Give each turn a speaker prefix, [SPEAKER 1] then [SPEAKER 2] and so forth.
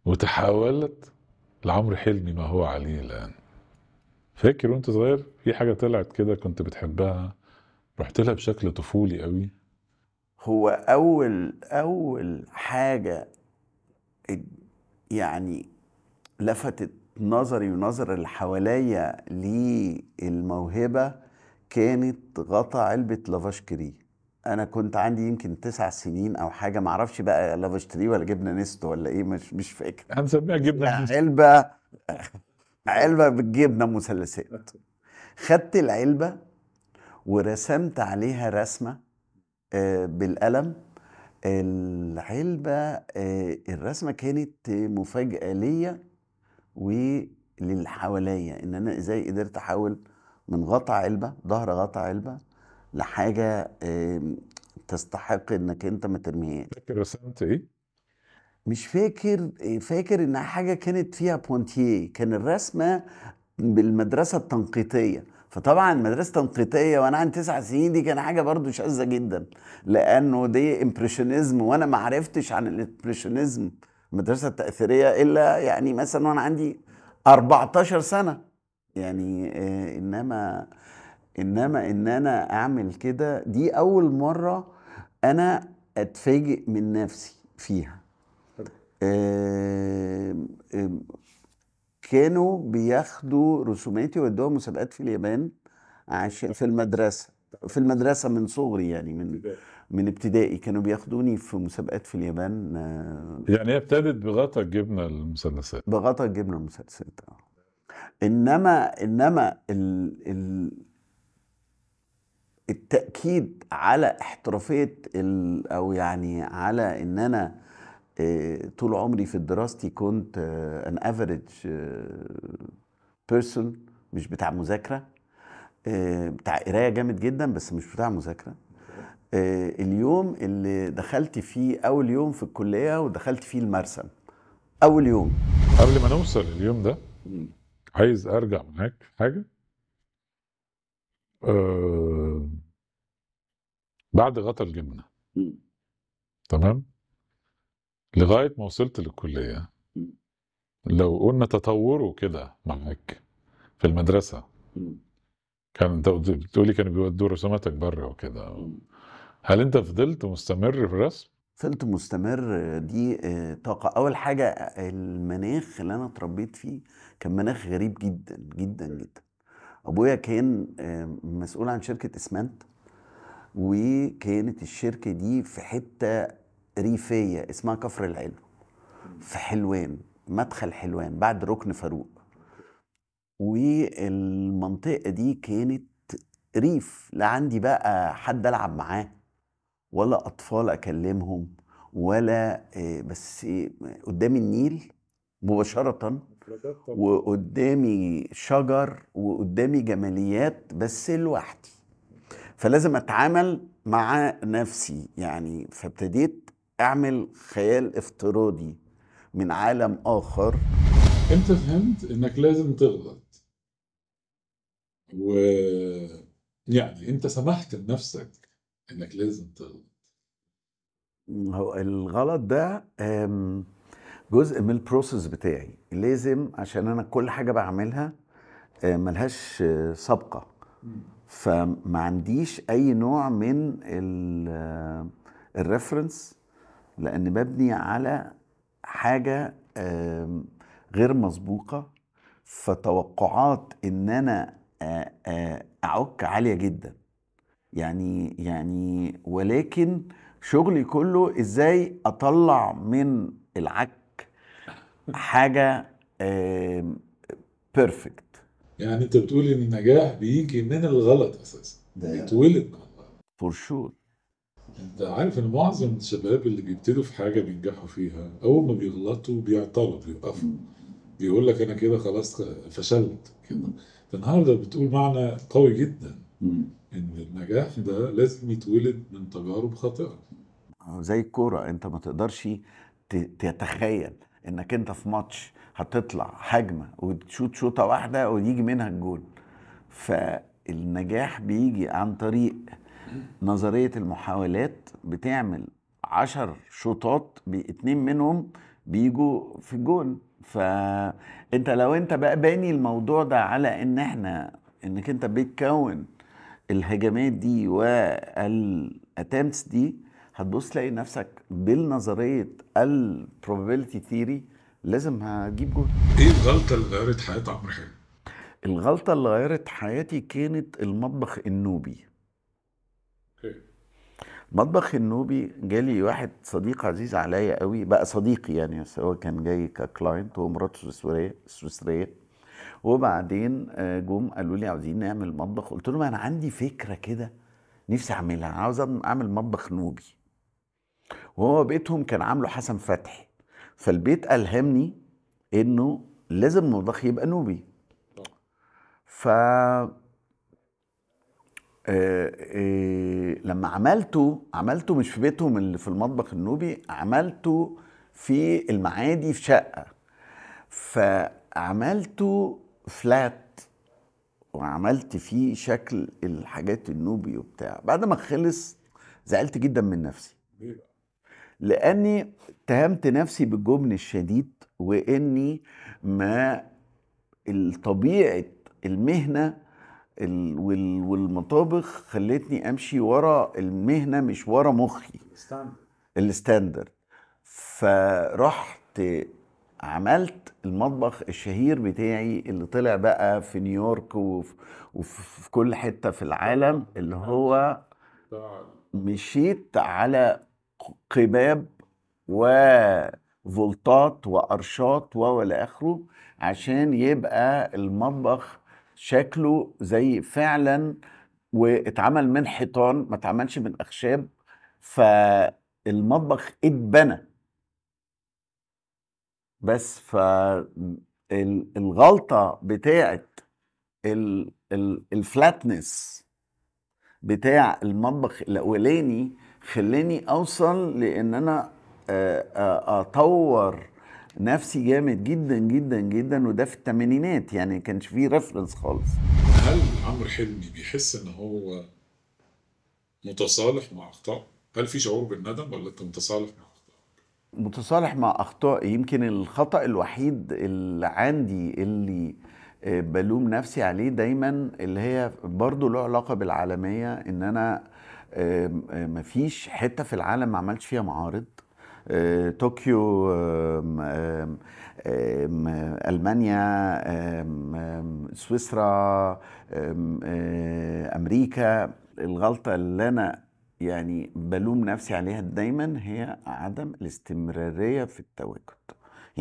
[SPEAKER 1] وتحولت لعمرو حلمي ما هو عليه الآن. فاكر وانت صغير في حاجة طلعت كده كنت بتحبها رحت لها بشكل طفولي قوي؟
[SPEAKER 2] هو اول حاجه يعني لفتت نظري ونظر اللي حواليا للموهبه كانت غطا علبه لافاشكري. انا كنت عندي يمكن 9 سنين او حاجه، معرفش بقى لافاشكري ولا جبنه نستو ولا ايه، مش فاكر.
[SPEAKER 1] هنسميها جبنة الناس.
[SPEAKER 2] علبه بالجبنه مثلثات. خدت العلبه ورسمت عليها رسمه بالقلم. العلبة الرسمة كانت مفاجأة ليا وللي حواليا، ان انا ازاي قدرت احول من غطا علبة، ظهر غطا علبة، لحاجة تستحق انك انت ما ترميهاش.
[SPEAKER 1] فاكر رسمت ايه؟
[SPEAKER 2] مش فاكر. فاكر انها حاجة كانت فيها بونتيه، كان الرسمة بالمدرسة التنقيطية. فطبعا مدرسة تنقيطية وانا عندي 9 سنين دي كان حاجة برضو شاذة جدا، لانه دي امبريشنزم، وانا ما عرفتش عن الامبريشنزم المدرسة التأثيرية الا يعني مثلا وانا عندي 14 سنة. يعني انما ان انا اعمل كده دي اول مرة انا اتفاجئ من نفسي فيها. آم، آم، كانوا بياخدوا رسوماتي ويودوها مسابقات في اليابان عشان في المدرسة. في المدرسة من صغري، يعني من ابتدائي كانوا بياخدوني في مسابقات في اليابان
[SPEAKER 1] يعني هي ابتدت بغطا الجبنة المثلثات.
[SPEAKER 2] بغطا الجبنة المسلسلات. انما التأكيد على احترافية او يعني على ان انا طول عمري في دراستي كنت ان افريج بيرسون، مش بتاع مذاكرة، بتاع قرايه جامد جدا بس مش بتاع مذاكره. اليوم اللي دخلت فيه اول يوم في الكليه ودخلت فيه المرسم اول يوم.
[SPEAKER 1] قبل ما نوصل اليوم ده عايز ارجع معاك في حاجة. آه بعد غطا الجبنة،
[SPEAKER 2] مم.
[SPEAKER 1] تمام، لغاية ما وصلت للكلية،
[SPEAKER 2] مم.
[SPEAKER 1] لو قلنا تطوره كده معاك في المدرسة،
[SPEAKER 2] مم.
[SPEAKER 1] كان انت بتقولي كانوا بيودوا رسوماتك بره وكده،
[SPEAKER 2] مم.
[SPEAKER 1] هل انت فضلت مستمر في الرسم؟
[SPEAKER 2] فضلت مستمر. دي طاقة. أول حاجة المناخ اللي أنا اتربيت فيه كان مناخ غريب جدا جدا جدا. أبويا كان مسؤول عن شركة إسمنت، وكانت الشركة دي في حتة ريفية اسمها كفر العلو في حلوان، مدخل حلوان بعد ركن فاروق. والمنطقة دي كانت ريف، لا عندي بقى حد ألعب معاه ولا أطفال أكلمهم ولا بس قدامي النيل مباشرة، وقدامي شجر وقدامي جماليات بس لوحدي، فلازم أتعامل مع نفسي يعني. فابتديت أعمل خيال افتراضي من عالم آخر.
[SPEAKER 1] امتى فهمت انك لازم تغلط؟ و يعني انت سمحت لنفسك انك لازم تغلط؟
[SPEAKER 2] هو الغلط ده جزء من البروسيس بتاعي، لازم، عشان انا كل حاجه بعملها ملهاش سابقه، فما عنديش اي نوع من الريفرنس، لان ببني على حاجه غير مسبوقه، فتوقعات ان انا اعك عاليه جدا. يعني ولكن شغلي كله ازاي اطلع من العك حاجه بيرفكت.
[SPEAKER 1] يعني انت بتقول ان النجاح بيجي من الغلط اساسا، بيتولد مع الغلط.
[SPEAKER 2] فور شور.
[SPEAKER 1] انت عارف ان معظم الشباب اللي بيبتدوا في حاجه بينجحوا فيها اول ما بيغلطوا بيعطلوا بيوقفوا، بيقول لك انا كده خلاص فشلت كده. انت النهارده بتقول معنى قوي جدا، ان النجاح ده لازم يتولد من تجارب خاطئه.
[SPEAKER 2] زي الكوره، انت ما تقدرش تتخيل انك انت في ماتش هتطلع هجمه وتشوت شوطه واحده ويجي منها الجول. فالنجاح بيجي عن طريق نظرية المحاولات. بتعمل 10 شوطات باتنين منهم بيجوا في الجون. فانت لو انت بقى باني الموضوع ده على انك انت بتكون الهجمات دي والاتمتس دي، هتبص تلاقي نفسك بالنظريه البروبابيلتي ثيري لازم هتجيب جول.
[SPEAKER 1] ايه الغلطه اللي غيرت حياه عمرو حلمي؟
[SPEAKER 2] الغلطه اللي غيرت حياتي كانت المطبخ النوبي.
[SPEAKER 1] اوكي.
[SPEAKER 2] المطبخ النوبي جالي واحد صديق عزيز عليا قوي، بقى صديقي يعني، بس هو كان جاي ككلاينت، هو مراته سويسريه. وبعدين جم قالوا لي عاوزين نعمل مطبخ. قلت لهم انا عندي فكره كده نفسي اعملها، انا عاوز اعمل مطبخ نوبي. وهو بيتهم كان عامله حسن فتحي، فالبيت الهمني انه لازم المطبخ يبقى نوبي. ف لما عملته مش في بيتهم اللي في المطبخ النوبي، عملته في المعادي في شقة. فعملته فلات وعملت فيه شكل الحاجات النوبي وبتاع. بعد ما خلص زعلت جدا من نفسي،
[SPEAKER 1] ليه بقى؟
[SPEAKER 2] لاني اتهمت نفسي بالجبن الشديد، واني ما طبيعة المهنة والمطابخ خلتني امشي ورا المهنة مش ورا مخي الستاندرد. فرحت عملت المطبخ الشهير بتاعي اللي طلع بقى في نيويورك وفي كل حتة في العالم، اللي هو مشيت على قباب وفولتات وارشات والى اخره عشان يبقى المطبخ شكله زي فعلا، واتعمل من حيطان ما اتعملش من اخشاب. فالمطبخ اتبنى. بس الغلطة بتاعت الفلاتنس بتاع المطبخ الاولاني خلاني اوصل لان انا اطور نفسي جامد جدا جدا جدا، وده في الثمانينات يعني كانش فيه ريفرنس خالص.
[SPEAKER 1] هل عمرو حلمي بيحس ان هو متصالح مع اخطائه؟ هل في شعور بالندم ولا انت متصالح مع اخطائه؟
[SPEAKER 2] متصالح مع اخطائي. يمكن الخطأ الوحيد اللي عندي اللي بلوم نفسي عليه دايما، اللي هي برضو له علاقة بالعالمية، ان انا مفيش حتة في العالم ما عملتش فيها معارض. طوكيو، ألمانيا، سويسرا، أمريكا. الغلطة اللي أنا يعني بلوم نفسي عليها دايما هي عدم الاستمرارية في التواجد.